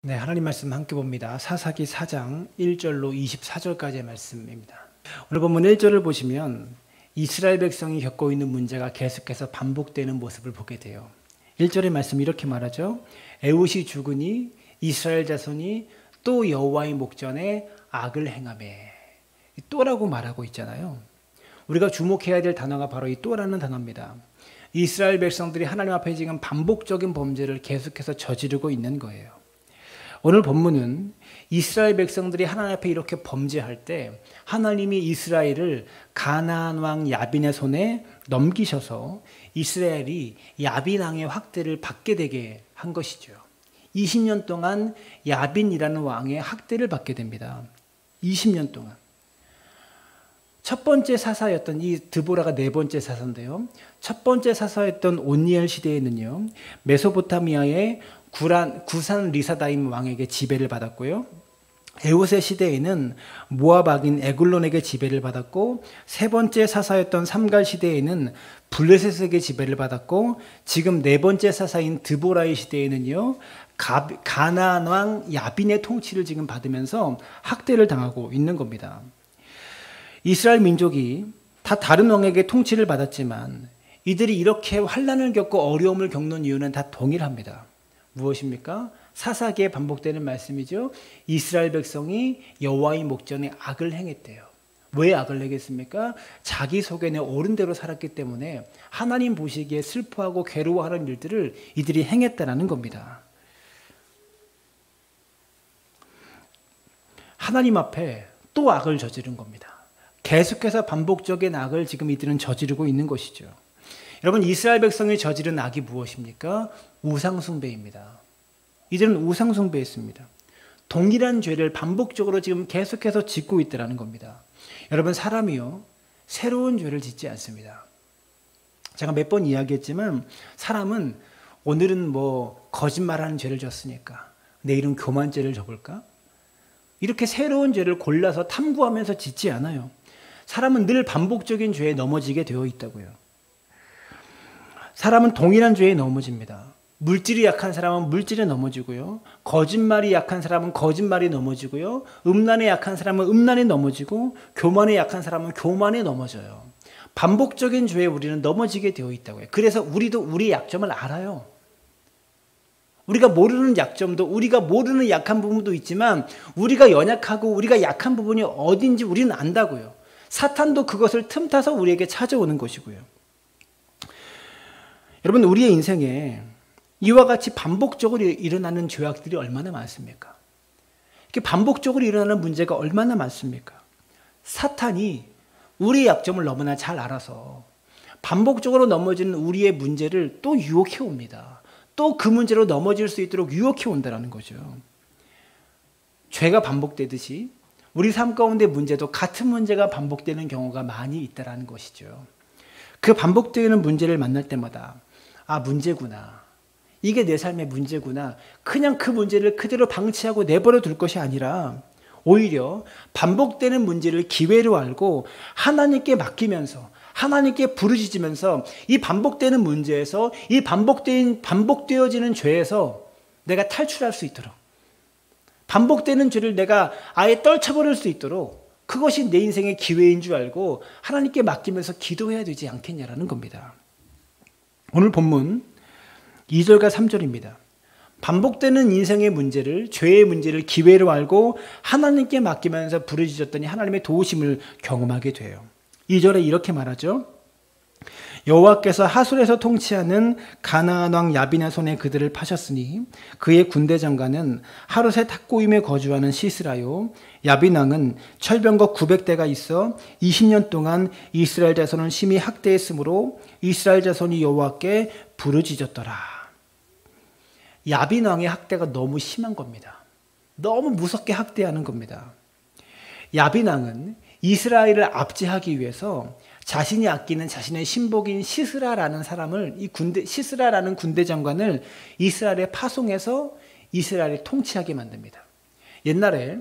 네, 하나님 말씀 함께 봅니다. 사사기 4장 1절로 24절까지의 말씀입니다. 오늘 본문 1절을 보시면 이스라엘 백성이 겪고 있는 문제가 계속해서 반복되는 모습을 보게 돼요. 1절의 말씀 이렇게 말하죠. 에훗이 죽으니 이스라엘 자손이 또 여호와의 목전에 악을 행하매. 또라고 말하고 있잖아요. 우리가 주목해야 될 단어가 바로 이 또라는 단어입니다. 이스라엘 백성들이 하나님 앞에 지금 반복적인 범죄를 계속해서 저지르고 있는 거예요. 오늘 본문은 이스라엘 백성들이 하나님 앞에 이렇게 범죄할 때 하나님이 이스라엘을 가나안 왕 야빈의 손에 넘기셔서 이스라엘이 야빈 왕의 학대를 받게 되게 한 것이죠. 20년 동안 야빈이라는 왕의 학대를 받게 됩니다. 20년 동안. 첫 번째 사사였던 이 드보라가 네 번째 사사인데요. 첫 번째 사사였던 온니엘 시대에는요. 메소포타미아의 구산 리사다임 왕에게 지배를 받았고요. 에훗의 시대에는 모압 왕인 에글론에게 지배를 받았고, 세 번째 사사였던 삼갈 시대에는 블레셋에게 지배를 받았고, 지금 네 번째 사사인 드보라의 시대에는요. 가나안 왕 야빈의 통치를 지금 받으면서 학대를 당하고 있는 겁니다. 이스라엘 민족이 다 다른 왕에게 통치를 받았지만 이들이 이렇게 환난을 겪고 어려움을 겪는 이유는 다 동일합니다. 무엇입니까? 사사기에 반복되는 말씀이죠. 이스라엘 백성이 여호와의 목전에 악을 행했대요. 왜 악을 행했습니까? 자기 속에는 옳은 대로 살았기 때문에 하나님 보시기에 슬퍼하고 괴로워하는 일들을 이들이 행했다라는 겁니다. 하나님 앞에 또 악을 저지른 겁니다. 계속해서 반복적인 악을 지금 이들은 저지르고 있는 것이죠. 여러분, 이스라엘 백성이 저지른 악이 무엇입니까? 우상숭배입니다. 이들은 우상숭배했습니다. 동일한 죄를 반복적으로 지금 계속해서 짓고 있다는 겁니다. 여러분, 사람이요, 새로운 죄를 짓지 않습니다. 제가 몇 번 이야기했지만 사람은 오늘은 거짓말하는 죄를 졌으니까 내일은 교만죄를 져볼까? 이렇게 새로운 죄를 골라서 탐구하면서 짓지 않아요. 사람은 늘 반복적인 죄에 넘어지게 되어 있다고요. 사람은 동일한 죄에 넘어집니다. 물질이 약한 사람은 물질에 넘어지고요. 거짓말이 약한 사람은 거짓말에 넘어지고요. 음란에 약한 사람은 음란에 넘어지고, 교만에 약한 사람은 교만에 넘어져요. 반복적인 죄에 우리는 넘어지게 되어 있다고요. 그래서 우리도 우리의 약점을 알아요. 우리가 모르는 약점도, 우리가 모르는 약한 부분도 있지만 우리가 연약하고 우리가 약한 부분이 어딘지 우리는 안다고요. 사탄도 그것을 틈타서 우리에게 찾아오는 것이고요. 여러분, 우리의 인생에 이와 같이 반복적으로 일어나는 죄악들이 얼마나 많습니까? 이렇게 반복적으로 일어나는 문제가 얼마나 많습니까? 사탄이 우리의 약점을 너무나 잘 알아서 반복적으로 넘어지는 우리의 문제를 또 유혹해 옵니다. 또 그 문제로 넘어질 수 있도록 유혹해 온다는 거죠. 죄가 반복되듯이 우리 삶 가운데 문제도 같은 문제가 반복되는 경우가 많이 있다는 것이죠. 그 반복되는 문제를 만날 때마다 문제구나. 이게 내 삶의 문제구나. 그냥 그 문제를 그대로 방치하고 내버려 둘 것이 아니라 오히려 반복되는 문제를 기회로 알고 하나님께 맡기면서 하나님께 부르짖으면서 이 반복되는 문제에서, 이 반복되어지는 죄에서 내가 탈출할 수 있도록, 반복되는 죄를 내가 아예 떨쳐버릴 수 있도록, 그것이 내 인생의 기회인 줄 알고 하나님께 맡기면서 기도해야 되지 않겠냐라는 겁니다. 오늘 본문 2절과 3절입니다. 반복되는 인생의 문제를, 죄의 문제를 기회로 알고 하나님께 맡기면서 부르짖었더니 하나님의 도우심을 경험하게 돼요. 2절에 이렇게 말하죠. 여호와께서 하솔에서 통치하는 가나안 왕 야빈의 손에 그들을 파셨으니 그의 군대 장관은 하롯의 탁고임에 거주하는 시스라요. 야빈 왕은 철병거 900대가 있어 20년 동안 이스라엘 자손을 심히 학대했으므로 이스라엘 자손이 여호와께 부르짖었더라. 야빈 왕의 학대가 너무 심한 겁니다. 너무 무섭게 학대하는 겁니다. 야빈 왕은 이스라엘을 압제하기 위해서 자신이 아끼는 자신의 신복인 시스라라는 사람을, 시스라라는 군대 장관을 이스라엘에 파송해서 이스라엘을 통치하게 만듭니다. 옛날에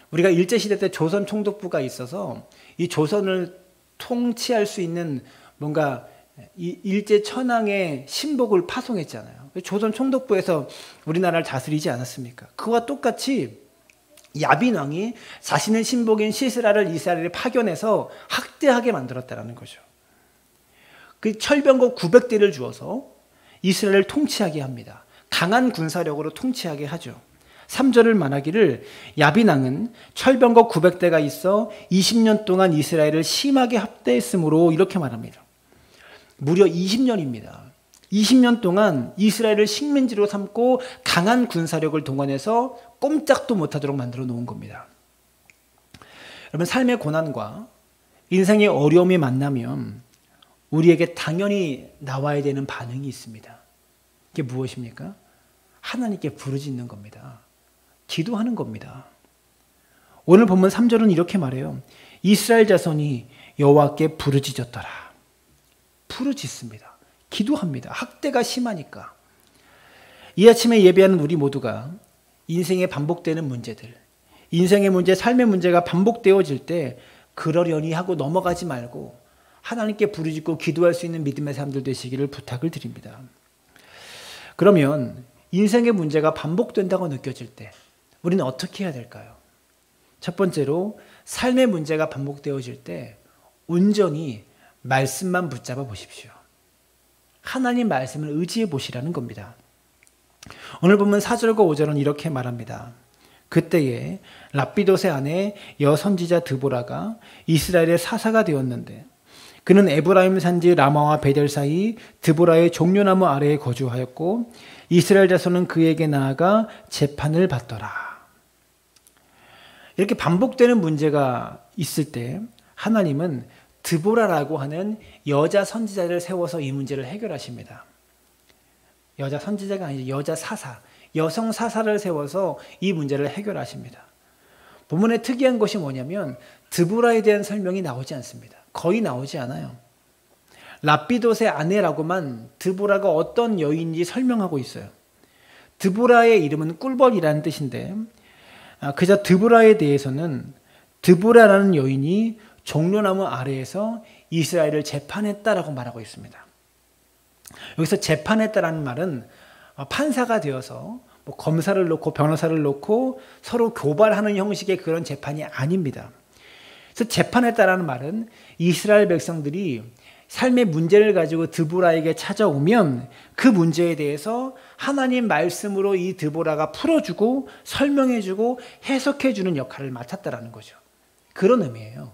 우리가 일제시대 때 조선 총독부가 있어서 이 조선을 통치할 수 있는 뭔가 일제 천황의 신복을 파송했잖아요. 조선 총독부에서 우리나라를 다스리지 않았습니까? 그와 똑같이 야빈 왕이 자신의 신복인 시스라를 이스라엘에 파견해서 학대하게 만들었다는 거죠. 그 철병거 900대를 주어서 이스라엘을 통치하게 합니다. 강한 군사력으로 통치하게 하죠. 3절을 말하기를 야빈 왕은 철병거 900대가 있어 20년 동안 이스라엘을 심하게 학대했으므로 이렇게 말합니다. 무려 20년입니다. 20년 동안 이스라엘을 식민지로 삼고 강한 군사력을 동원해서 꼼짝도 못하도록 만들어 놓은 겁니다. 여러분, 삶의 고난과 인생의 어려움이 만나면 우리에게 당연히 나와야 되는 반응이 있습니다. 이게 무엇입니까? 하나님께 부르짖는 겁니다. 기도하는 겁니다. 오늘 본문 3절은 이렇게 말해요. 이스라엘 자손이 여호와께 부르짖었더라. 부르짖습니다. 기도합니다. 학대가 심하니까. 이 아침에 예배하는 우리 모두가 인생에 반복되는 문제들, 인생의 문제, 삶의 문제가 반복되어질 때 그러려니 하고 넘어가지 말고 하나님께 부르짖고 기도할 수 있는 믿음의 사람들 되시기를 부탁을 드립니다. 그러면 인생의 문제가 반복된다고 느껴질 때 우리는 어떻게 해야 될까요? 첫 번째로 삶의 문제가 반복되어질 때 온전히 말씀만 붙잡아 보십시오. 하나님 말씀을 의지해 보시라는 겁니다. 오늘 보면 4절과 5절은 이렇게 말합니다. 그때에 랍비돗의 아내 여선지자 드보라가 이스라엘의 사사가 되었는데 그는 에브라임 산지 라마와 베델 사이 드보라의 종려나무 아래에 거주하였고 이스라엘 자손은 그에게 나아가 재판을 받더라. 이렇게 반복되는 문제가 있을 때 하나님은 드보라라고 하는 여자 선지자를 세워서 이 문제를 해결하십니다. 여자 선지자가 아니죠. 여자 사사, 여성 사사를 세워서 이 문제를 해결하십니다. 본문에 특이한 것이 뭐냐면 드보라에 대한 설명이 나오지 않습니다. 거의 나오지 않아요. 랍비돗의 아내라고만 드보라가 어떤 여인인지 설명하고 있어요. 드보라의 이름은 꿀벌이라는 뜻인데 그저 드보라에 대해서는 드보라라는 여인이 종려나무 아래에서 이스라엘을 재판했다라고 말하고 있습니다. 여기서 재판했다라는 말은 판사가 되어서 검사를 놓고 변호사를 놓고 서로 교발하는 형식의 그런 재판이 아닙니다. 그래서 재판했다라는 말은 이스라엘 백성들이 삶의 문제를 가지고 드보라에게 찾아오면 그 문제에 대해서 하나님 말씀으로 이 드보라가 풀어주고 설명해주고 해석해주는 역할을 맡았다라는 거죠. 그런 의미예요.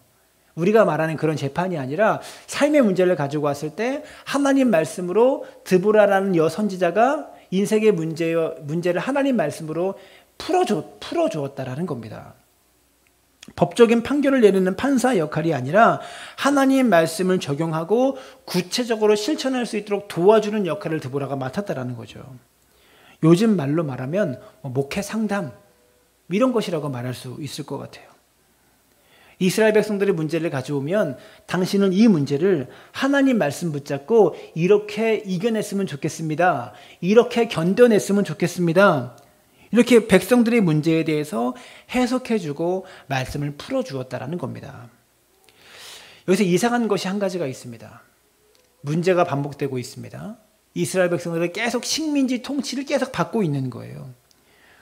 우리가 말하는 그런 재판이 아니라 삶의 문제를 가지고 왔을 때 하나님 말씀으로 드보라라는 여선지자가 인생의 문제를 하나님 말씀으로 풀어주었다라는 겁니다. 법적인 판결을 내리는 판사 역할이 아니라 하나님 말씀을 적용하고 구체적으로 실천할 수 있도록 도와주는 역할을 드보라가 맡았다라는 거죠. 요즘 말로 말하면 목회 상담 이런 것이라고 말할 수 있을 것 같아요. 이스라엘 백성들의 문제를 가져오면 당신은 이 문제를 하나님 말씀 붙잡고 이렇게 이겨냈으면 좋겠습니다. 이렇게 견뎌냈으면 좋겠습니다. 이렇게 백성들의 문제에 대해서 해석해주고 말씀을 풀어주었다라는 겁니다. 여기서 이상한 것이 한 가지가 있습니다. 문제가 반복되고 있습니다. 이스라엘 백성들은 계속 식민지 통치를 계속 받고 있는 거예요.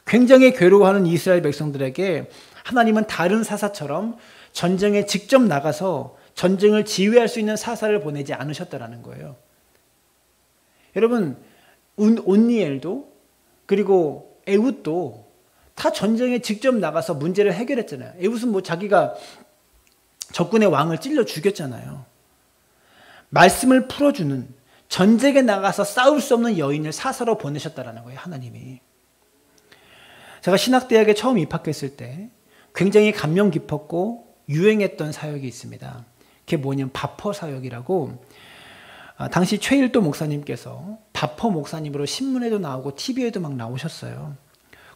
굉장히 괴로워하는 이스라엘 백성들에게 하나님은 다른 사사처럼 전쟁에 직접 나가서 전쟁을 지휘할 수 있는 사사를 보내지 않으셨다라는 거예요. 여러분, 온니엘도 그리고 에훗도 다 전쟁에 직접 나가서 문제를 해결했잖아요. 에훗은 자기가 적군의 왕을 찔러 죽였잖아요. 말씀을 풀어주는 전쟁에 나가서 싸울 수 없는 여인을 사사로 보내셨다라는 거예요, 하나님이. 제가 신학대학에 처음 입학했을 때 굉장히 감명 깊었고 유행했던 사역이 있습니다. 그게 뭐냐면 바퍼 사역이라고 당시 최일도 목사님께서 바퍼 목사님으로 신문에도 나오고 TV에도 막 나오셨어요.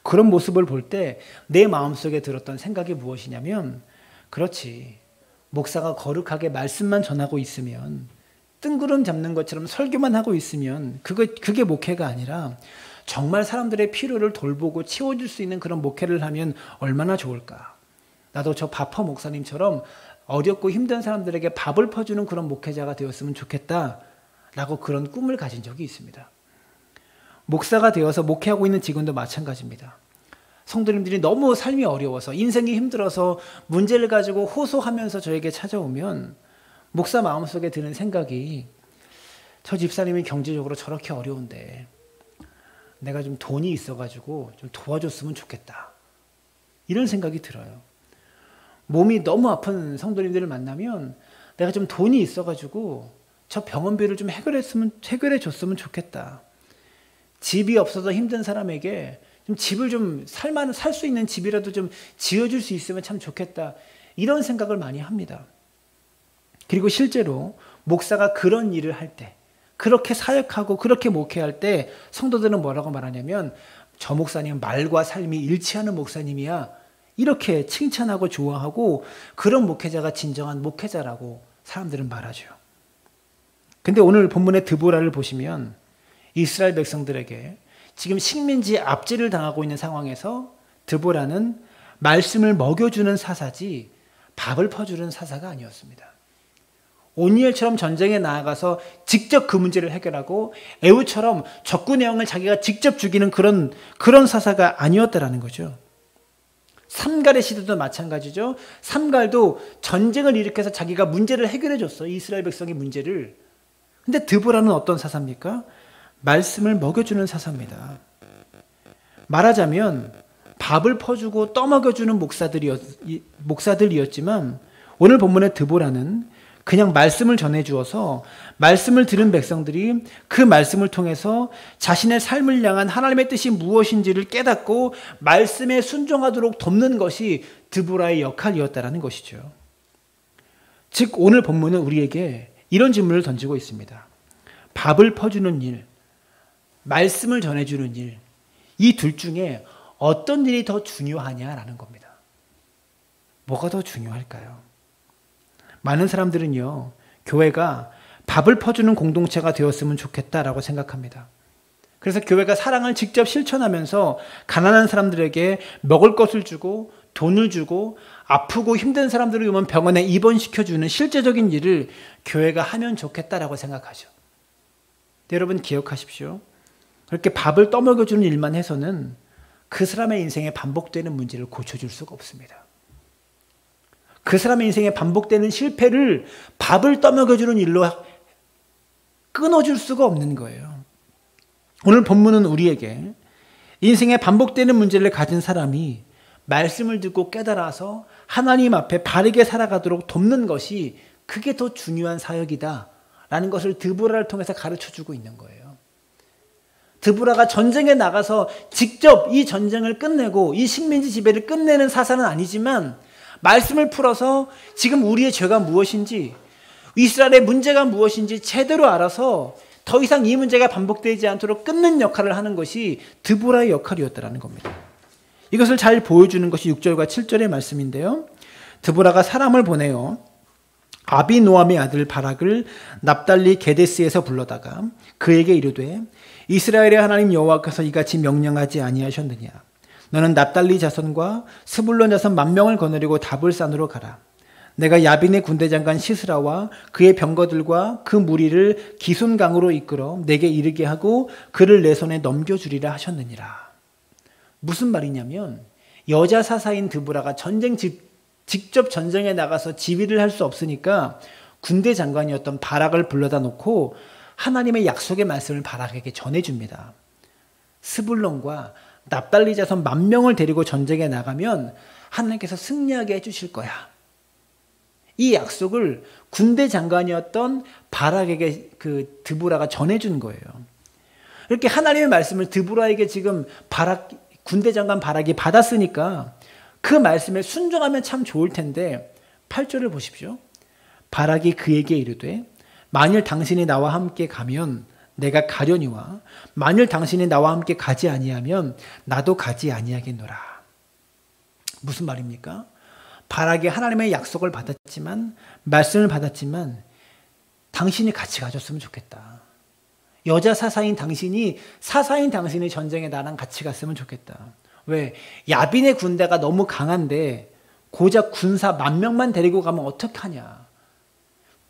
그런 모습을 볼 때 내 마음속에 들었던 생각이 무엇이냐면 그렇지, 목사가 거룩하게 말씀만 전하고 있으면 뜬구름 잡는 것처럼 설교만 하고 있으면 그게 목회가 아니라 정말 사람들의 필요를 돌보고 채워줄 수 있는 그런 목회를 하면 얼마나 좋을까. 나도 저 바퍼 목사님처럼 어렵고 힘든 사람들에게 밥을 퍼주는 그런 목회자가 되었으면 좋겠다라고 그런 꿈을 가진 적이 있습니다. 목사가 되어서 목회하고 있는 직원도 마찬가지입니다. 성도님들이 너무 삶이 어려워서 인생이 힘들어서 문제를 가지고 호소하면서 저에게 찾아오면 목사 마음속에 드는 생각이 저 집사님이 경제적으로 저렇게 어려운데 내가 좀 돈이 있어가지고 좀 도와줬으면 좋겠다. 이런 생각이 들어요. 몸이 너무 아픈 성도님들을 만나면 내가 좀 돈이 있어가지고 저 병원비를 좀 해결해 줬으면 좋겠다. 집이 없어서 힘든 사람에게 좀 집을 좀 살 수 있는 집이라도 좀 지어줄 수 있으면 참 좋겠다. 이런 생각을 많이 합니다. 그리고 실제로 목사가 그런 일을 할 때, 그렇게 사역하고 그렇게 목회할 때 성도들은 뭐라고 말하냐면 저 목사님 말과 삶이 일치하는 목사님이야. 이렇게 칭찬하고 좋아하고 그런 목회자가 진정한 목회자라고 사람들은 말하죠. 근데 오늘 본문의 드보라를 보시면 이스라엘 백성들에게 지금 식민지 압제를 당하고 있는 상황에서 드보라는 말씀을 먹여주는 사사지 밥을 퍼주는 사사가 아니었습니다. 오니엘처럼 전쟁에 나아가서 직접 그 문제를 해결하고 에후처럼 적군의 영을 자기가 직접 죽이는 그런 사사가 아니었다라는 거죠. 삼갈의 시대도 마찬가지죠. 삼갈도 전쟁을 일으켜서 자기가 문제를 해결해 줬어요. 이스라엘 백성의 문제를. 근데 드보라는 어떤 사사입니까? 말씀을 먹여주는 사사입니다. 말하자면 밥을 퍼주고 떠먹여주는 목사들이었지만 오늘 본문의 드보라는 그냥 말씀을 전해주어서 말씀을 들은 백성들이 그 말씀을 통해서 자신의 삶을 향한 하나님의 뜻이 무엇인지를 깨닫고 말씀에 순종하도록 돕는 것이 드보라의 역할이었다는 것이죠. 즉 오늘 본문은 우리에게 이런 질문을 던지고 있습니다. 밥을 퍼주는 일, 말씀을 전해주는 일, 이 둘 중에 어떤 일이 더 중요하냐라는 겁니다. 뭐가 더 중요할까요? 많은 사람들은요, 교회가 밥을 퍼주는 공동체가 되었으면 좋겠다라고 생각합니다. 그래서 교회가 사랑을 직접 실천하면서 가난한 사람들에게 먹을 것을 주고 돈을 주고 아프고 힘든 사람들을 오면 병원에 입원시켜주는 실제적인 일을 교회가 하면 좋겠다라고 생각하죠. 여러분 기억하십시오. 그렇게 밥을 떠먹여주는 일만 해서는 그 사람의 인생에 반복되는 문제를 고쳐줄 수가 없습니다. 그 사람의 인생에 반복되는 실패를 밥을 떠먹여주는 일로 끊어줄 수가 없는 거예요. 오늘 본문은 우리에게 인생에 반복되는 문제를 가진 사람이 말씀을 듣고 깨달아서 하나님 앞에 바르게 살아가도록 돕는 것이 그게 더 중요한 사역이다 라는 것을 드보라를 통해서 가르쳐주고 있는 거예요. 드보라가 전쟁에 나가서 직접 이 전쟁을 끝내고 이 식민지 지배를 끝내는 사사는 아니지만 말씀을 풀어서 지금 우리의 죄가 무엇인지 이스라엘의 문제가 무엇인지 제대로 알아서 더 이상 이 문제가 반복되지 않도록 끊는 역할을 하는 것이 드보라의 역할이었다는 겁니다. 이것을 잘 보여주는 것이 6절과 7절의 말씀인데요. 드보라가 사람을 보내어 아비노함의 아들 바락을 납달리 게데스에서 불러다가 그에게 이르되 이스라엘의 하나님 여호와께서 이같이 명령하지 아니하셨느냐. 너는 납달리 자손과 스불론 자손 10,000명을 거느리고 다볼산으로 가라. 내가 야빈의 군대 장관 시스라와 그의 병거들과 그 무리를 기손강으로 이끌어 내게 이르게 하고 그를 내 손에 넘겨주리라 하셨느니라. 무슨 말이냐면 여자 사사인 드보라가 직접 전쟁에 나가서 지휘를 할 수 없으니까 군대 장관이었던 바락을 불러다 놓고 하나님의 약속의 말씀을 바락에게 전해줍니다. 스불론과 납달리 자손 10,000명을 데리고 전쟁에 나가면 하나님께서 승리하게 해주실 거야. 이 약속을 군대 장관이었던 바락에게 그 드보라가 전해준 거예요. 이렇게 하나님의 말씀을 드보라에게 지금 군대 장관 바락이 받았으니까 그 말씀에 순종하면 참 좋을 텐데 8절을 보십시오. 바락이 그에게 이르되 만일 당신이 나와 함께 가면 내가 가려니와 만일 당신이 나와 함께 가지 아니하면 나도 가지 아니하겠노라. 무슨 말입니까? 바락이 하나님의 약속을 받았지만 말씀을 받았지만 당신이 같이 가줬으면 좋겠다. 여자 사사인 당신이 전쟁에 나랑 같이 갔으면 좋겠다. 왜? 야빈의 군대가 너무 강한데 고작 군사 10,000명만 데리고 가면 어떡하냐.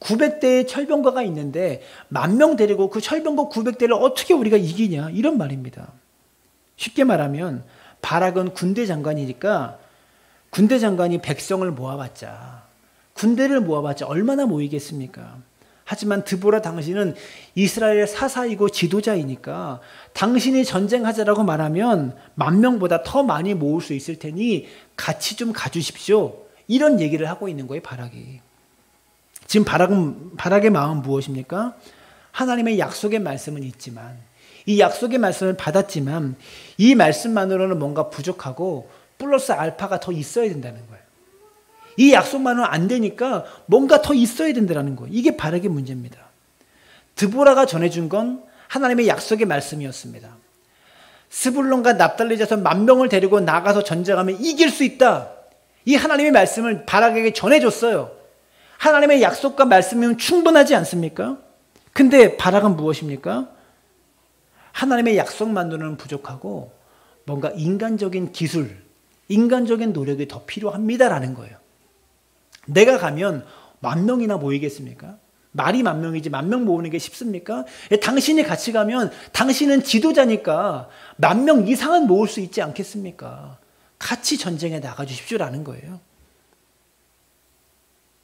900대의 철병거가 있는데 10,000명 데리고 그 철병거 900대를 어떻게 우리가 이기냐 이런 말입니다. 쉽게 말하면 바락은 군대 장관이니까 군대 장관이 백성을 모아봤자 군대를 모아봤자 얼마나 모이겠습니까? 하지만 드보라 당신은 이스라엘의 사사이고 지도자이니까 당신이 전쟁하자라고 말하면 10,000명보다 더 많이 모을 수 있을 테니 같이 좀 가주십시오. 이런 얘기를 하고 있는 거예요, 바락이. 지금 바락의 마음은 무엇입니까? 하나님의 약속의 말씀은 있지만 이 약속의 말씀을 받았지만 이 말씀만으로는 뭔가 부족하고 플러스 알파가 더 있어야 된다는 거예요. 이 약속만은 안 되니까 뭔가 더 있어야 된다는 거예요. 이게 바락의 문제입니다. 드보라가 전해준 건 하나님의 약속의 말씀이었습니다. 스불론과 납달리 자손 10,000명을 데리고 나가서 전쟁하면 이길 수 있다. 이 하나님의 말씀을 바락에게 전해줬어요. 하나님의 약속과 말씀이면 충분하지 않습니까? 근데 바락은 무엇입니까? 하나님의 약속만으로는 부족하고 뭔가 인간적인 기술, 인간적인 노력이 더 필요합니다라는 거예요. 내가 가면 10,000명이나 모이겠습니까? 말이 10,000명이지 10,000명 모으는 게 쉽습니까? 당신이 같이 가면 당신은 지도자니까 10,000명 이상은 모을 수 있지 않겠습니까? 같이 전쟁에 나가 주십시오라는 거예요.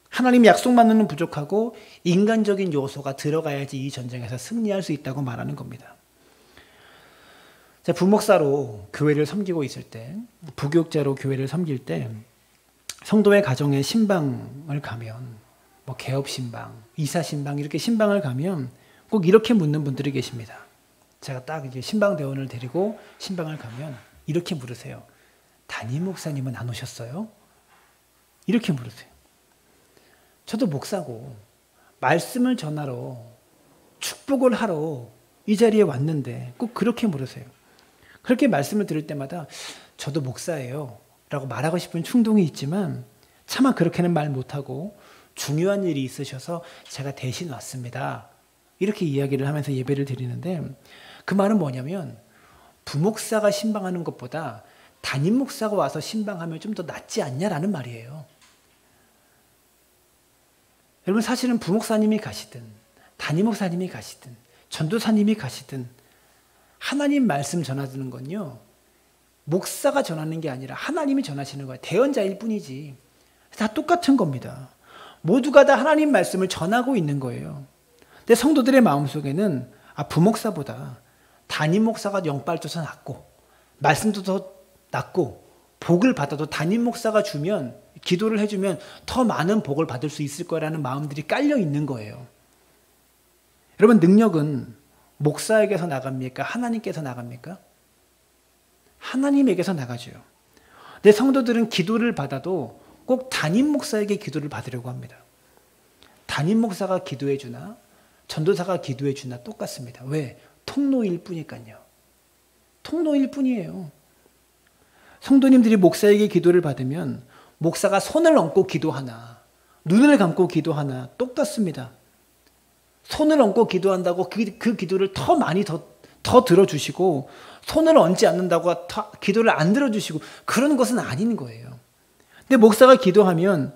하나님 약속만으로는 부족하고 인간적인 요소가 들어가야지 이 전쟁에서 승리할 수 있다고 말하는 겁니다. 제가 부목사로 교회를 섬기고 있을 때, 부교육자로 교회를 섬길 때 성도의 가정에 신방을 가면 뭐 개업 신방, 이사 신방 이렇게 신방을 가면 꼭 이렇게 묻는 분들이 계십니다. 제가 딱 이제 신방 대원을 데리고 신방을 가면 이렇게 물으세요. 담임 목사님은 안 오셨어요? 이렇게 물으세요. 저도 목사고 말씀을 전하러 축복을 하러 이 자리에 왔는데 꼭 그렇게 물으세요. 그렇게 말씀을 들을 때마다 저도 목사예요 라고 말하고 싶은 충동이 있지만 차마 그렇게는 말 못하고 중요한 일이 있으셔서 제가 대신 왔습니다. 이렇게 이야기를 하면서 예배를 드리는데 그 말은 뭐냐면 부목사가 신방하는 것보다 담임 목사가 와서 신방하면 좀 더 낫지 않냐라는 말이에요. 여러분 사실은 부목사님이 가시든 담임 목사님이 가시든 전도사님이 가시든 하나님 말씀 전하는 건요. 목사가 전하는 게 아니라 하나님이 전하시는 거예요. 대언자일 뿐이지. 다 똑같은 겁니다. 모두가 다 하나님 말씀을 전하고 있는 거예요. 근데 성도들의 마음속에는 부목사보다 담임 목사가 영빨줘서 낫고 말씀도 더 낫고 복을 받아도 담임 목사가 주면 기도를 해주면 더 많은 복을 받을 수 있을 거라는 마음들이 깔려 있는 거예요. 여러분 능력은 목사에게서 나갑니까? 하나님께서 나갑니까? 하나님에게서 나가죠. 내 성도들은 기도를 받아도 꼭 담임 목사에게 기도를 받으려고 합니다. 담임 목사가 기도해 주나 전도사가 기도해 주나 똑같습니다. 왜? 통로일 뿐이니까요. 통로일 뿐이에요. 성도님들이 목사에게 기도를 받으면 목사가 손을 얹고 기도하나 눈을 감고 기도하나 똑같습니다. 손을 얹고 기도한다고 그 기도를 더 많이 더 들어주시고 손을 얹지 않는다고 기도를 안 들어주시고 그런 것은 아닌 거예요. 근데 목사가 기도하면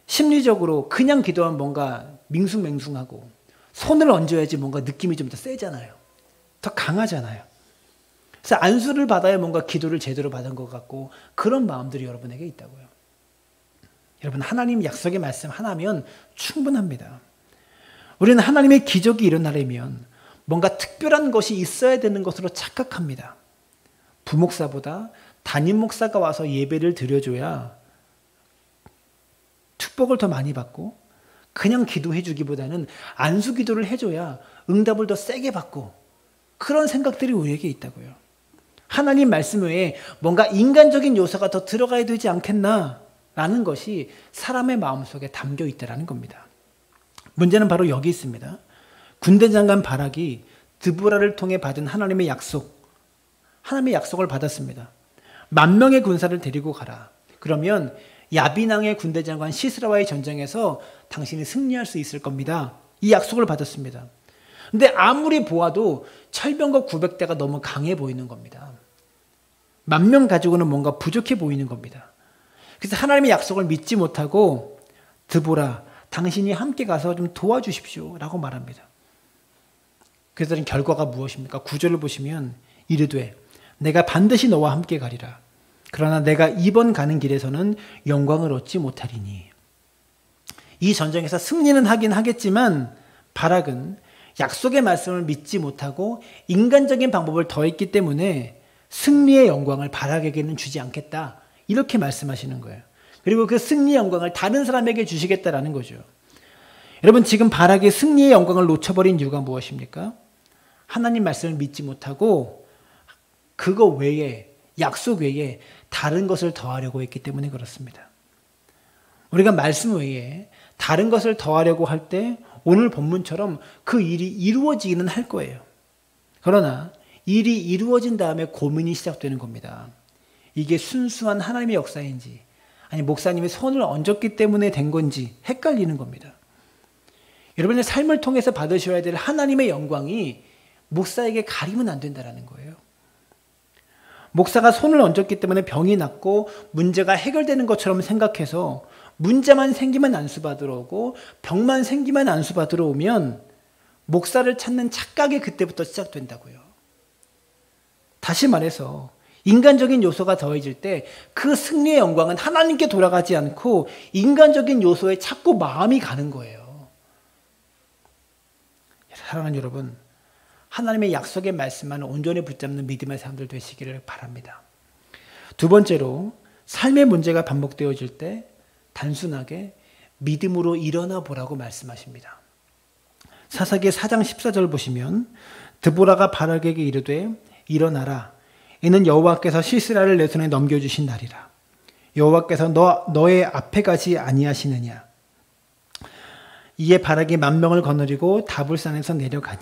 심리적으로 그냥 기도하면 뭔가 밍숭맹숭하고 손을 얹어야지 뭔가 느낌이 좀 더 세잖아요. 더 강하잖아요. 그래서 안수를 받아야 뭔가 기도를 제대로 받은 것 같고 그런 마음들이 여러분에게 있다고요. 여러분 하나님 약속의 말씀 하나면 충분합니다. 우리는 하나님의 기적이 일어나려면 뭔가 특별한 것이 있어야 되는 것으로 착각합니다. 부목사보다 담임 목사가 와서 예배를 드려줘야 축복을 더 많이 받고 그냥 기도해 주기보다는 안수 기도를 해줘야 응답을 더 세게 받고 그런 생각들이 우리에게 있다고요. 하나님 말씀 외에 뭔가 인간적인 요소가 더 들어가야 되지 않겠나라는 것이 사람의 마음속에 담겨 있다는 겁니다. 문제는 바로 여기 있습니다. 군대 장관 바락이 드보라를 통해 받은 하나님의 약속, 하나님의 약속을 받았습니다. 10,000명의 군사를 데리고 가라. 그러면 야빈왕의 군대 장관 시스라와의 전쟁에서 당신이 승리할 수 있을 겁니다. 이 약속을 받았습니다. 근데 아무리 보아도 철병거 900대가 너무 강해 보이는 겁니다. 10,000명 가지고는 뭔가 부족해 보이는 겁니다. 그래서 하나님의 약속을 믿지 못하고 드보라, 당신이 함께 가서 좀 도와주십시오 라고 말합니다. 그래서 결과가 무엇입니까? 9절을 보시면 이르되 내가 반드시 너와 함께 가리라. 그러나 내가 이번 가는 길에서는 영광을 얻지 못하리니. 이 전쟁에서 승리는 하긴 하겠지만 바락은 약속의 말씀을 믿지 못하고 인간적인 방법을 더했기 때문에 승리의 영광을 바락에게는 주지 않겠다. 이렇게 말씀하시는 거예요. 그리고 그 승리의 영광을 다른 사람에게 주시겠다라는 거죠. 여러분, 지금 바락의 승리의 영광을 놓쳐버린 이유가 무엇입니까? 하나님 말씀을 믿지 못하고 그거 외에, 약속 외에 다른 것을 더하려고 했기 때문에 그렇습니다. 우리가 말씀 외에 다른 것을 더하려고 할 때 오늘 본문처럼 그 일이 이루어지기는 할 거예요. 그러나 일이 이루어진 다음에 고민이 시작되는 겁니다. 이게 순수한 하나님의 역사인지 아니 목사님의 손을 얹었기 때문에 된 건지 헷갈리는 겁니다. 여러분의 삶을 통해서 받으셔야 될 하나님의 영광이 목사에게 가리면 안 된다는 거예요. 목사가 손을 얹었기 때문에 병이 낫고 문제가 해결되는 것처럼 생각해서 문제만 생기면 안수받으러 오고 병만 생기면 안수받으러 오면 목사를 찾는 착각이 그때부터 시작된다고요. 다시 말해서 인간적인 요소가 더해질 때 그 승리의 영광은 하나님께 돌아가지 않고 인간적인 요소에 자꾸 마음이 가는 거예요. 사랑하는 여러분, 하나님의 약속의 말씀만 온전히 붙잡는 믿음의 사람들 되시기를 바랍니다. 두 번째로 삶의 문제가 반복되어질 때 단순하게 믿음으로 일어나 보라고 말씀하십니다. 사사기 4장 14절 보시면 드보라가 바락에게 이르되 일어나라. 이는 여호와께서 시스라를 내 손에 넘겨주신 날이라. 여호와께서 너의 앞에 가지 아니하시느냐. 이에 바락이 만명을 거느리고 다불산에서 내려가니.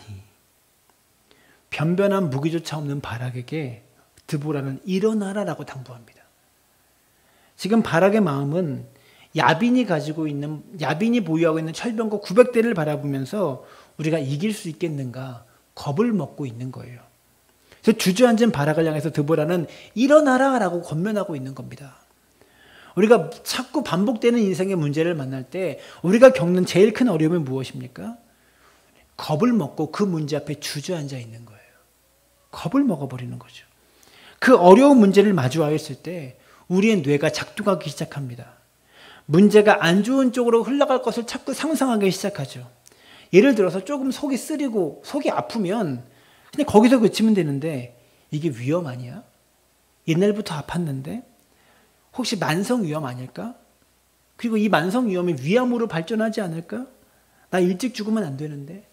변변한 무기조차 없는 바락에게 드보라는 일어나라라고 당부합니다. 지금 바락의 마음은 야빈이 보유하고 있는 철병거 900대를 바라보면서 우리가 이길 수 있겠는가 겁을 먹고 있는 거예요. 그래서 주저앉은 바락을 향해서 드보라는 일어나라라고 권면하고 있는 겁니다. 우리가 자꾸 반복되는 인생의 문제를 만날 때 우리가 겪는 제일 큰 어려움이 무엇입니까? 겁을 먹고 그 문제 앞에 주저앉아 있는 거예요. 겁을 먹어버리는 거죠. 그 어려운 문제를 마주하였을 때 우리의 뇌가 작동하기 시작합니다. 문제가 안 좋은 쪽으로 흘러갈 것을 자꾸 상상하기 시작하죠. 예를 들어서 조금 속이 쓰리고 속이 아프면 그냥 거기서 그치면 되는데 이게 위험 아니야? 옛날부터 아팠는데 혹시 만성 위험 아닐까? 그리고 이 만성 위험이 위암으로 발전하지 않을까? 나 일찍 죽으면 안 되는데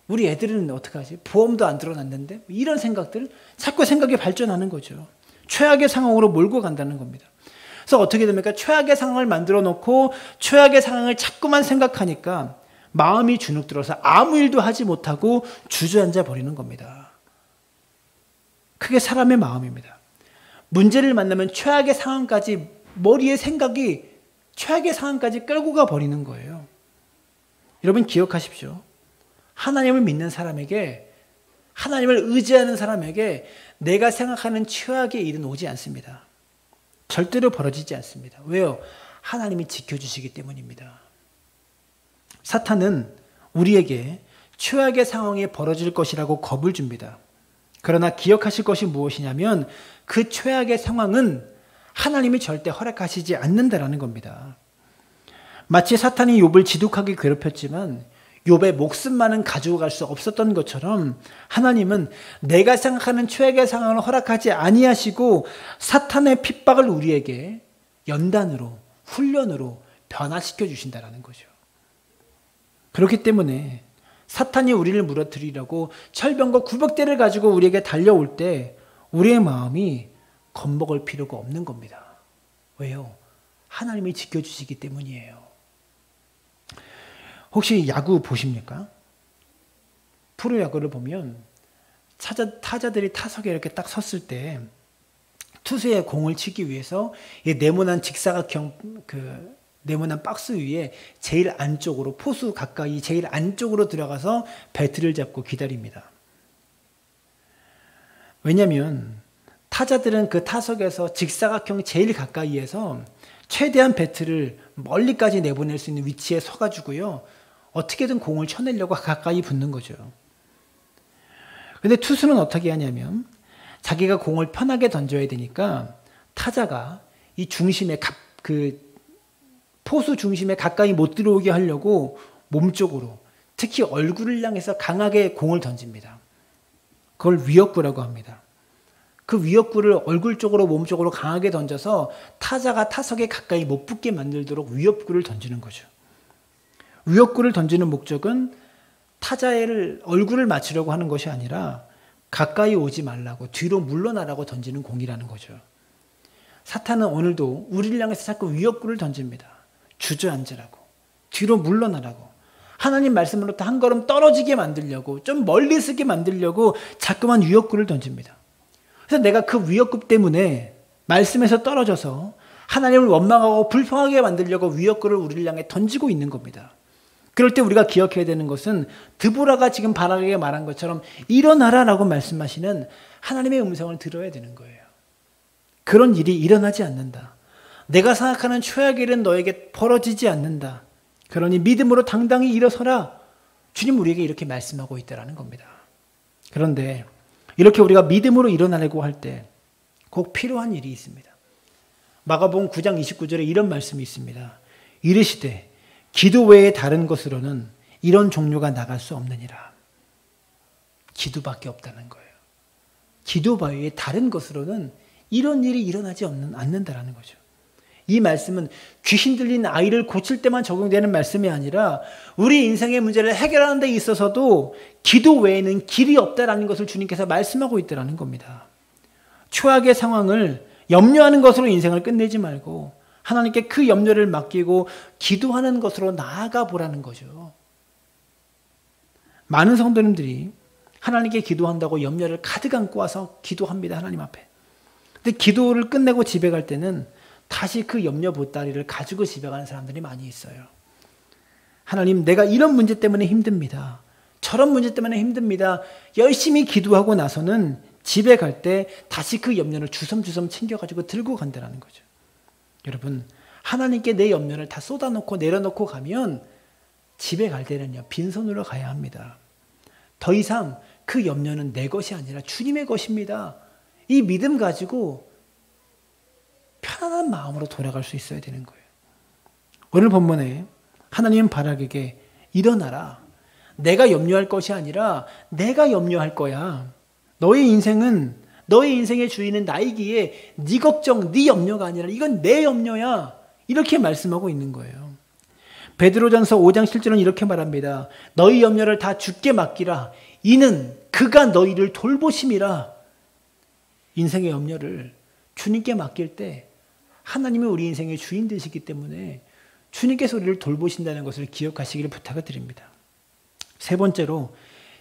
우리 애들은 어떡하지? 보험도 안 들어놨는데 이런 생각들 자꾸 생각이 발전하는 거죠. 최악의 상황으로 몰고 간다는 겁니다. 그래서 어떻게 됩니까? 최악의 상황을 만들어 놓고 최악의 상황을 자꾸만 생각하니까 마음이 주눅들어서 아무 일도 하지 못하고 주저앉아 버리는 겁니다. 그게 사람의 마음입니다. 문제를 만나면 최악의 상황까지 머리에 생각이 최악의 상황까지 끌고 가 버리는 거예요. 여러분 기억하십시오. 하나님을 믿는 사람에게 하나님을 의지하는 사람에게 내가 생각하는 최악의 일은 오지 않습니다. 절대로 벌어지지 않습니다. 왜요? 하나님이 지켜주시기 때문입니다. 사탄은 우리에게 최악의 상황이 벌어질 것이라고 겁을 줍니다. 그러나 기억하실 것이 무엇이냐면 그 최악의 상황은 하나님이 절대 허락하시지 않는다라는 겁니다. 마치 사탄이 욥을 지독하게 괴롭혔지만 욥의 목숨만은 가지고 갈 수 없었던 것처럼 하나님은 내가 생각하는 최악의 상황을 허락하지 아니하시고 사탄의 핍박을 우리에게 연단으로 훈련으로 변화시켜 주신다는 거죠. 그렇기 때문에 사탄이 우리를 무너뜨리려고 철병거 900대를 가지고 우리에게 달려올 때 우리의 마음이 겁먹을 필요가 없는 겁니다. 왜요? 하나님이 지켜주시기 때문이에요. 혹시 야구 보십니까? 프로야구를 보면 타자들이 타석에 이렇게 딱 섰을 때 투수의 공을 치기 위해서 이 네모난 직사각형 네모난 박스 위에 제일 안쪽으로 포수 가까이 제일 안쪽으로 들어가서 배트를 잡고 기다립니다. 왜냐하면 타자들은 그 타석에서 직사각형 제일 가까이에서 최대한 배트를 멀리까지 내보낼 수 있는 위치에 서가지고요. 어떻게든 공을 쳐내려고 가까이 붙는 거죠. 근데 투수는 어떻게 하냐면 자기가 공을 편하게 던져야 되니까 타자가 이 중심에 포수 중심에 가까이 못 들어오게 하려고 몸쪽으로 특히 얼굴을 향해서 강하게 공을 던집니다. 그걸 위협구라고 합니다. 그 위협구를 얼굴 쪽으로 몸 쪽으로 강하게 던져서 타자가 타석에 가까이 못 붙게 만들도록 위협구를 던지는 거죠. 위협구를 던지는 목적은 타자의 얼굴을 맞추려고 하는 것이 아니라 가까이 오지 말라고 뒤로 물러나라고 던지는 공이라는 거죠. 사탄은 오늘도 우리를 향해서 자꾸 위협구를 던집니다. 주저앉으라고, 뒤로 물러나라고, 하나님 말씀으로부터 한 걸음 떨어지게 만들려고, 좀 멀리 서게 만들려고 자꾸만 위협구를 던집니다. 그래서 내가 그 위협구 때문에 말씀에서 떨어져서 하나님을 원망하고 불평하게 만들려고 위협구를 우리를 향해 던지고 있는 겁니다. 그럴 때 우리가 기억해야 되는 것은 드보라가 지금 바락에게 말한 것처럼 일어나라라고 말씀하시는 하나님의 음성을 들어야 되는 거예요. 그런 일이 일어나지 않는다. 내가 생각하는 최악의 일은 너에게 벌어지지 않는다. 그러니 믿음으로 당당히 일어서라. 주님 우리에게 이렇게 말씀하고 있다라는 겁니다. 그런데 이렇게 우리가 믿음으로 일어나려고 할 때 꼭 필요한 일이 있습니다. 마가복음 9장 29절에 이런 말씀이 있습니다. 이르시되 기도 외에 다른 것으로는 이런 종류가 나갈 수 없느니라. 기도밖에 없다는 거예요. 기도 외에 다른 것으로는 이런 일이 일어나지 않는다라는 거죠. 이 말씀은 귀신 들린 아이를 고칠 때만 적용되는 말씀이 아니라 우리 인생의 문제를 해결하는 데 있어서도 기도 외에는 길이 없다라는 것을 주님께서 말씀하고 있다라는 겁니다. 최악의 상황을 염려하는 것으로 인생을 끝내지 말고 하나님께 그 염려를 맡기고 기도하는 것으로 나아가 보라는 거죠. 많은 성도님들이 하나님께 기도한다고 염려를 가득 안고 와서 기도합니다. 하나님 앞에. 근데 기도를 끝내고 집에 갈 때는 다시 그 염려 보따리를 가지고 집에 가는 사람들이 많이 있어요. 하나님, 내가 이런 문제 때문에 힘듭니다. 저런 문제 때문에 힘듭니다. 열심히 기도하고 나서는 집에 갈 때 다시 그 염려를 주섬주섬 챙겨가지고 들고 간다는 거죠. 여러분, 하나님께 내 염려를 다 쏟아놓고 내려놓고 가면 집에 갈 때는요, 빈손으로 가야 합니다. 더 이상 그 염려는 내 것이 아니라 주님의 것입니다. 이 믿음 가지고 편안한 마음으로 돌아갈 수 있어야 되는 거예요. 오늘 본문에 하나님은 바락에게 일어나라. 내가 염려할 것이 아니라 내가 염려할 거야. 너의 인생은 너의 인생의 주인은 나이기에 네 걱정, 네 염려가 아니라 이건 내 염려야. 이렇게 말씀하고 있는 거예요. 베드로전서 5장 7절은 이렇게 말합니다. 너희 염려를 다 주께 맡기라. 이는 그가 너희를 돌보심이라. 인생의 염려를 주님께 맡길 때 하나님이 우리 인생의 주인 되시기 때문에 주님께서 우리를 돌보신다는 것을 기억하시기를 부탁을 드립니다. 세 번째로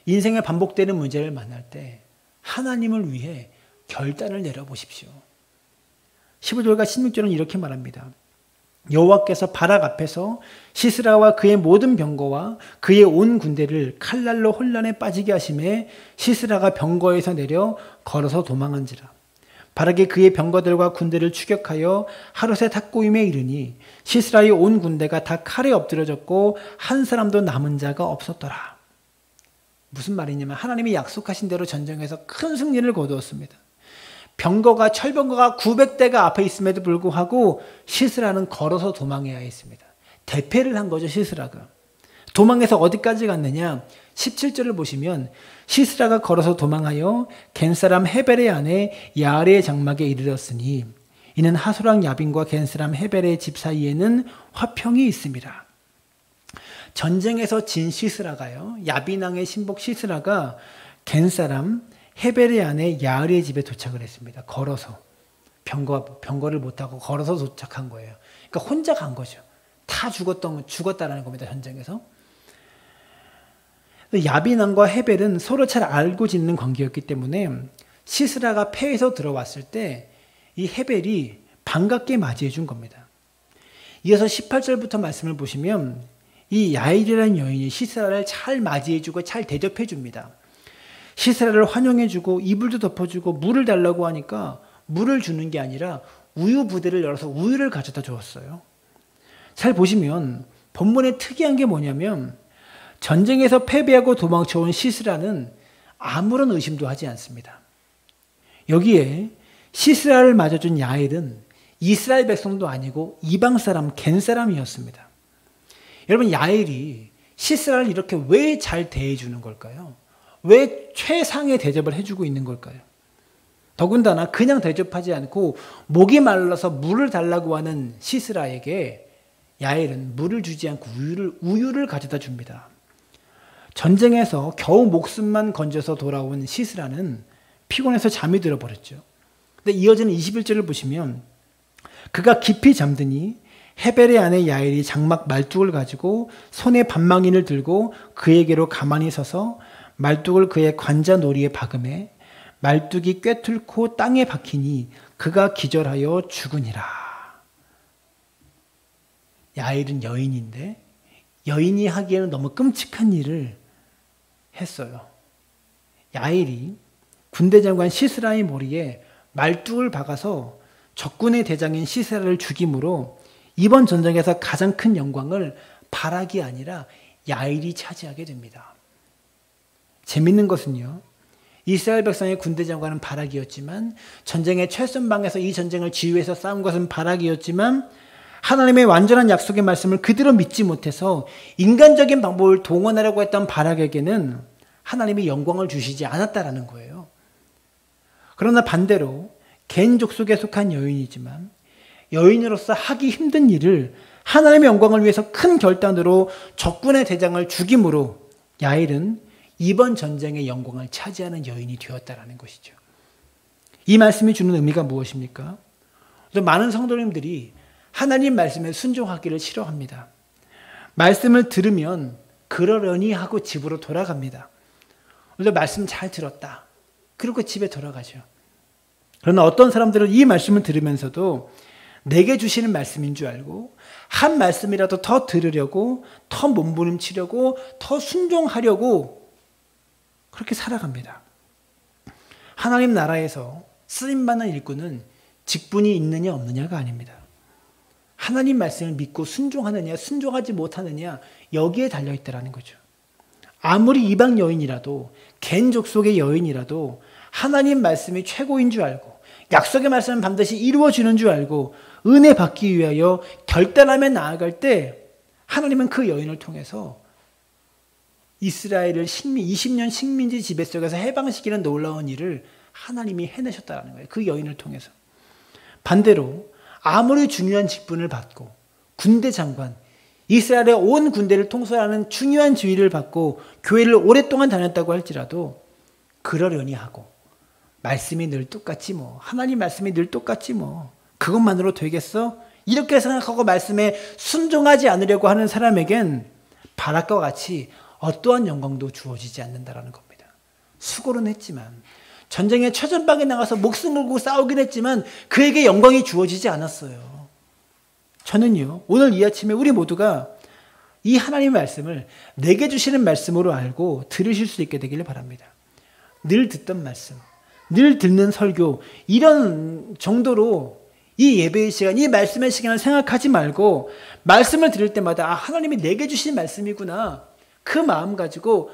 인생에 반복되는 문제를 만날 때 하나님을 위해 결단을 내려보십시오. 15절과 16절은 이렇게 말합니다. 여호와께서 바락 앞에서 시스라와 그의 모든 병거와 그의 온 군대를 칼날로 혼란에 빠지게 하심에 시스라가 병거에서 내려 걸어서 도망한지라. 바락이 그의 병거들과 군대를 추격하여 하롯의 탁고임에 이르니 시스라의 온 군대가 다 칼에 엎드려졌고 한 사람도 남은 자가 없었더라. 무슨 말이냐면 하나님이 약속하신 대로 전쟁에서 큰 승리를 거두었습니다. 철병거가 900대가 앞에 있음에도 불구하고 시스라는 걸어서 도망해야 했습니다. 대패를 한 거죠, 시스라가. 도망해서 어디까지 갔느냐? 17절을 보시면 시스라가 걸어서 도망하여 겐사람 헤벨의 아내 야알의 장막에 이르렀으니 이는 하소랑 야빈과 겐사람 헤벨의 집 사이에는 화평이 있습니다. 전쟁에서 진 시스라가요, 야빈왕의 신복 시스라가 겐사람 헤벨의 아내 야알의 집에 도착을 했습니다. 걸어서. 병거를 못하고 걸어서 도착한 거예요. 그러니까 혼자 간 거죠. 다 죽었다라는 겁니다. 전쟁에서. 야빈왕과 헤벨은 서로 잘 알고 지내는 관계였기 때문에 시스라가 패해서 들어왔을 때 이 헤벨이 반갑게 맞이해 준 겁니다. 이어서 18절부터 말씀을 보시면 이 야일이라는 여인이 시스라를 잘 맞이해주고 잘 대접해줍니다. 시스라를 환영해주고 이불도 덮어주고 물을 달라고 하니까 물을 주는 게 아니라 우유 부대를 열어서 우유를 가져다 주었어요. 잘 보시면 본문에 특이한 게 뭐냐면 전쟁에서 패배하고 도망쳐온 시스라는 아무런 의심도 하지 않습니다. 여기에 시스라를 맞아준 야엘은 이스라엘 백성도 아니고 이방 사람, 겐 사람이었습니다. 여러분, 야엘이 시스라를 이렇게 왜 잘 대해주는 걸까요? 왜 최상의 대접을 해주고 있는 걸까요? 더군다나 그냥 대접하지 않고 목이 말라서 물을 달라고 하는 시스라에게 야엘은 물을 주지 않고 우유를 가져다 줍니다. 전쟁에서 겨우 목숨만 건져서 돌아온 시스라는 피곤해서 잠이 들어버렸죠. 근데 이어지는 21절을 보시면 그가 깊이 잠드니 헤벨의 아내 야엘이 장막 말뚝을 가지고 손에 반망인을 들고 그에게로 가만히 서서 말뚝을 그의 관자 놀이에 박음해 말뚝이 꿰뚫고 땅에 박히니 그가 기절하여 죽으니라. 야엘은 여인인데 여인이 하기에는 너무 끔찍한 일을 했어요. 야엘이 군대 장관 시스라의 머리에 말뚝을 박아서 적군의 대장인 시스라를 죽임으로 이번 전쟁에서 가장 큰 영광을 바락이 아니라 야엘이 차지하게 됩니다. 재밌는 것은요, 이스라엘 백성의 군대 장관은 바락이었지만 전쟁의 최선방에서 이 전쟁을 지휘해서 싸운 것은 바락이었지만 하나님의 완전한 약속의 말씀을 그대로 믿지 못해서 인간적인 방법을 동원하려고 했던 바락에게는 하나님이 영광을 주시지 않았다라는 거예요. 그러나 반대로 겐 족속에 속한 여인이지만 여인으로서 하기 힘든 일을 하나님의 영광을 위해서 큰 결단으로 적군의 대장을 죽임으로 야엘은 이번 전쟁의 영광을 차지하는 여인이 되었다라는 것이죠. 이 말씀이 주는 의미가 무엇입니까? 많은 성도님들이 하나님 말씀에 순종하기를 싫어합니다. 말씀을 들으면 그러려니 하고 집으로 돌아갑니다. 말씀 잘 들었다. 그리고 집에 돌아가죠. 그러나 어떤 사람들은 이 말씀을 들으면서도 내게 주시는 말씀인 줄 알고 한 말씀이라도 더 들으려고 더 몸부림치려고 더 순종하려고 그렇게 살아갑니다. 하나님 나라에서 쓰임받는 일꾼은 직분이 있느냐 없느냐가 아닙니다. 하나님 말씀을 믿고 순종하느냐 순종하지 못하느냐 여기에 달려있다라는 거죠. 아무리 이방 여인이라도 겐 족속의 여인이라도 하나님 말씀이 최고인 줄 알고 약속의 말씀은 반드시 이루어지는 줄 알고 은혜 받기 위하여 결단하며 나아갈 때 하나님은 그 여인을 통해서 이스라엘을 20년 식민지 지배 속에서 해방시키는 놀라운 일을 하나님이 해내셨다는 거예요. 그 여인을 통해서. 반대로 아무리 중요한 직분을 받고 군대 장관, 이스라엘의 온 군대를 통솔하는 중요한 지위를 받고 교회를 오랫동안 다녔다고 할지라도 그러려니 하고 말씀이 늘 똑같지 뭐, 하나님 말씀이 늘 똑같지 뭐, 그것만으로 되겠어? 이렇게 생각하고 말씀에 순종하지 않으려고 하는 사람에겐 바락과 같이 어떠한 영광도 주어지지 않는다라는 겁니다. 수고는 했지만 전쟁의 최전방에 나가서 목숨 걸고 싸우긴 했지만 그에게 영광이 주어지지 않았어요. 저는요, 오늘 이 아침에 우리 모두가 이 하나님의 말씀을 내게 주시는 말씀으로 알고 들으실 수 있게 되기를 바랍니다. 늘 듣던 말씀, 늘 듣는 설교, 이런 정도로 이 예배의 시간, 이 말씀의 시간을 생각하지 말고 말씀을 들을 때마다 아, 하나님이 내게 주신 말씀이구나. 그 마음 가지고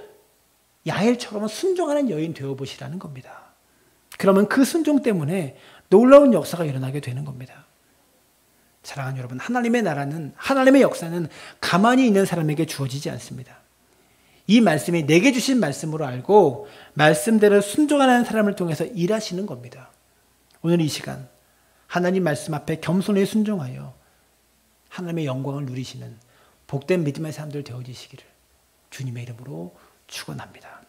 야엘처럼 순종하는 여인 되어보시라는 겁니다. 그러면 그 순종 때문에 놀라운 역사가 일어나게 되는 겁니다. 사랑하는 여러분, 하나님의 나라는, 하나님의 역사는 가만히 있는 사람에게 주어지지 않습니다. 이 말씀이 내게 주신 말씀으로 알고 말씀대로 순종하는 사람을 통해서 일하시는 겁니다. 오늘 이 시간 하나님 말씀 앞에 겸손히 순종하여 하나님의 영광을 누리시는 복된 믿음의 사람들 되어지시기를 주님의 이름으로 축원합니다.